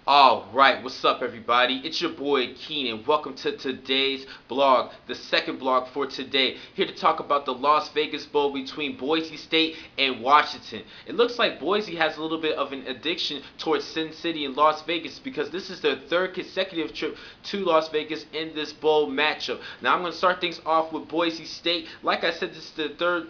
Alright, what's up everybody? It's your boy Keenan. Welcome to today's blog, the second blog for today. Here to talk about the Las Vegas Bowl between Boise State and Washington. It looks like Boise has a little bit of an addiction towards Sin City and Las Vegas because this is their third consecutive trip to Las Vegas in this bowl matchup. Now I'm going to start things off with Boise State. Like I said, this is the third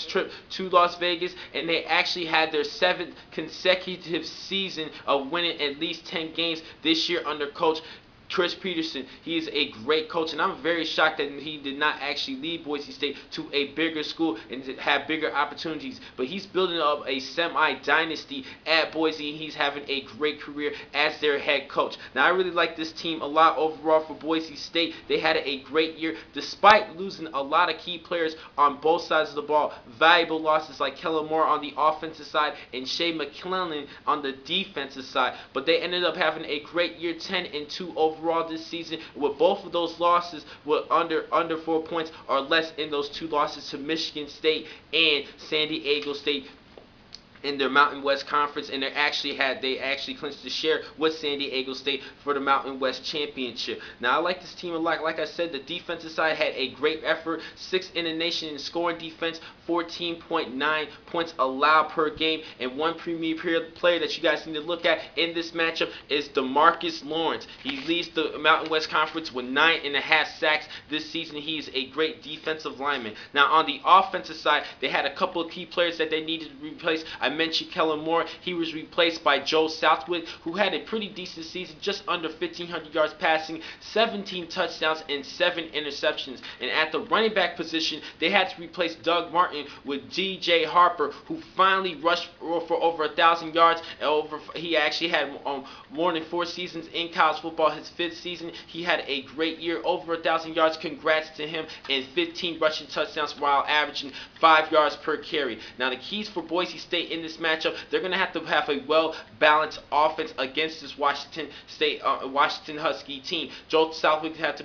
trip to Las Vegas, and they actually had their seventh consecutive season of winning at least 10 games this year under coach Chris Peterson. He is a great coach, and I'm very shocked that he did not actually lead Boise State to a bigger school and to have bigger opportunities. But he's building up a semi-dynasty at Boise, and he's having a great career as their head coach. Now, I really like this team a lot overall for Boise State. They had a great year despite losing a lot of key players on both sides of the ball. Valuable losses like Kellen Moore on the offensive side and Shea McClellan on the defensive side. But they ended up having a great year, 10-2 overall this season, with both of those losses were under 4 points or less in those two losses to Michigan State and San Diego State in their Mountain West Conference, and they actually clinched the share with San Diego State for the Mountain West Championship. Now, I like this team a lot. Like I said, the defensive side had a great effort, 6th in the nation in scoring defense, 14.9 points allowed per game, and one premier player that you guys need to look at in this matchup is DeMarcus Lawrence. He leads the Mountain West Conference with 9.5 sacks this season. He is a great defensive lineman. Now, on the offensive side, they had a couple of key players that they needed to replace. I mentioned Kellen Moore. He was replaced by Joe Southwick, who had a pretty decent season, just under 1,500 yards passing, 17 touchdowns, and 7 interceptions. And at the running back position, they had to replace Doug Martin with DJ Harper, who finally rushed for over 1,000 yards. He actually had more than 4 seasons in college football. His 5th season, he had a great year, over 1,000 yards. Congrats to him, and 15 rushing touchdowns while averaging 5 yards per carry. Now, the keys for Boise State in this matchup, they're going to have a well-balanced offense against this Washington Husky team. Joe Southwick had to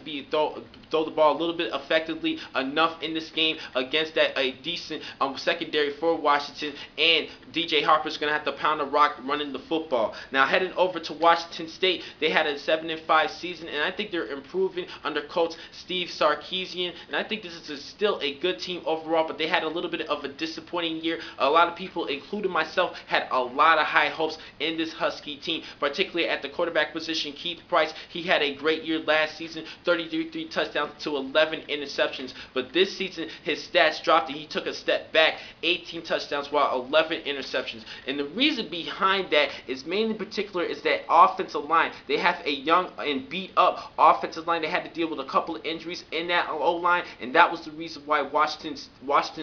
throw the ball a little bit effectively enough in this game against a decent secondary for Washington, and DJ Harper's going to have to pound the rock running the football. Now, heading over to Washington State, they had a 7-5 season, and I think they're improving under coach Steve Sarkisian, and I think this is still a good team overall, but they had a little bit of a disappointing year. A lot of people, including myself, had a lot of high hopes in this Husky team, particularly at the quarterback position. Keith Price, he had a great year last season, 33 touchdowns to 11 interceptions, but this season his stats dropped and he took a step back, 18 touchdowns while 11 interceptions. And the reason behind that is mainly particular is that offensive line. They have a young and beat up offensive line. They had to deal with a couple of injuries in that O-line, and that was the reason why Washington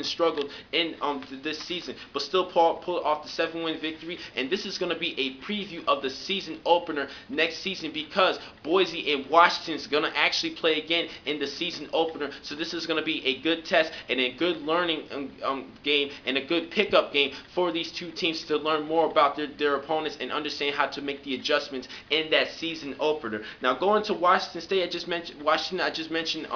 struggled in this season, but still pulled off the 7-win victory. And this is going to be a preview of the season opener next season, because Boise and Washington is going to actually play again in the season opener. So this is going to be a good test and a good learning game and a good pickup game for these two teams to learn more about their opponents and understand how to make the adjustments in that season opener. Now, going to Washington State, I just mentioned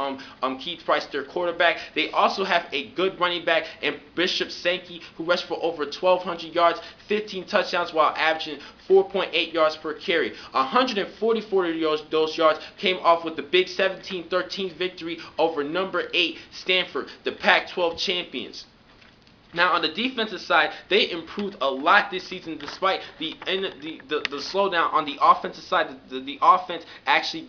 Keith Price, their quarterback. They also have a good running back in Bishop Sankey, who rushed for over 1,200 yards, 15 touchdowns while averaging 4.8 yards per carry. 144 of those yards came off with the big 17-13 victory over number 8 Stanford, the Pac-12 champions. Now, on the defensive side, they improved a lot this season despite the slowdown on the offensive side. The offense actually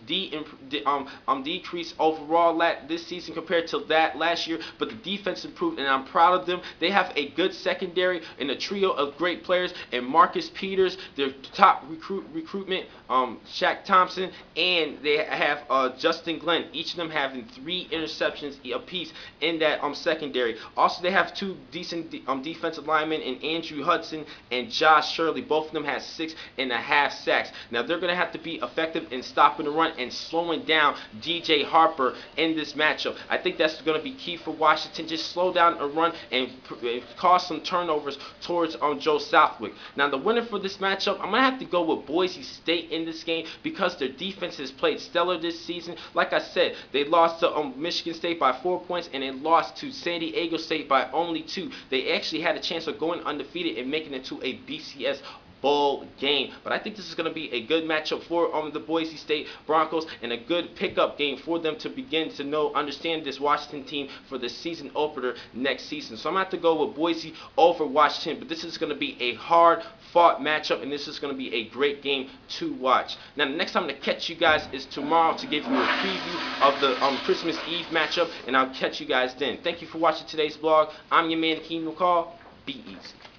decreased overall this season compared to that last year, but the defense improved, and I'm proud of them. They have a good secondary and a trio of great players, and Marcus Peters, their top recruitment, Shaq Thompson, and they have Justin Glenn, each of them having 3 interceptions apiece in that secondary. Also, they have 2 decent defensive linemen in Andrew Hudson and Josh Shirley. Both of them had 6.5 sacks. Now, they're going to have to be effective in stopping the run and slowing down DJ Harper in this matchup. I think that's going to be key for Washington. Just slow down a run and cause some turnovers towards Joe Southwick. Now, the winner for this matchup, I'm going to have to go with Boise State in this game because their defense has played stellar this season. Like I said, they lost to Michigan State by 4 points, and they lost to San Diego State by only 2. They actually had a chance of going undefeated and making it to a BCS Bowl game. But I think this is going to be a good matchup for the Boise State Broncos and a good pickup game for them to begin to understand this Washington team for the season opener next season. So I'm going to have to go with Boise over Washington, but this is going to be a hard fought matchup, and this is going to be a great game to watch. Now, the next time I'm going to catch you guys is tomorrow to give you a preview of the Christmas Eve matchup, and I'll catch you guys then. Thank you for watching today's vlog. I'm your man, Akeem McCall. Be easy.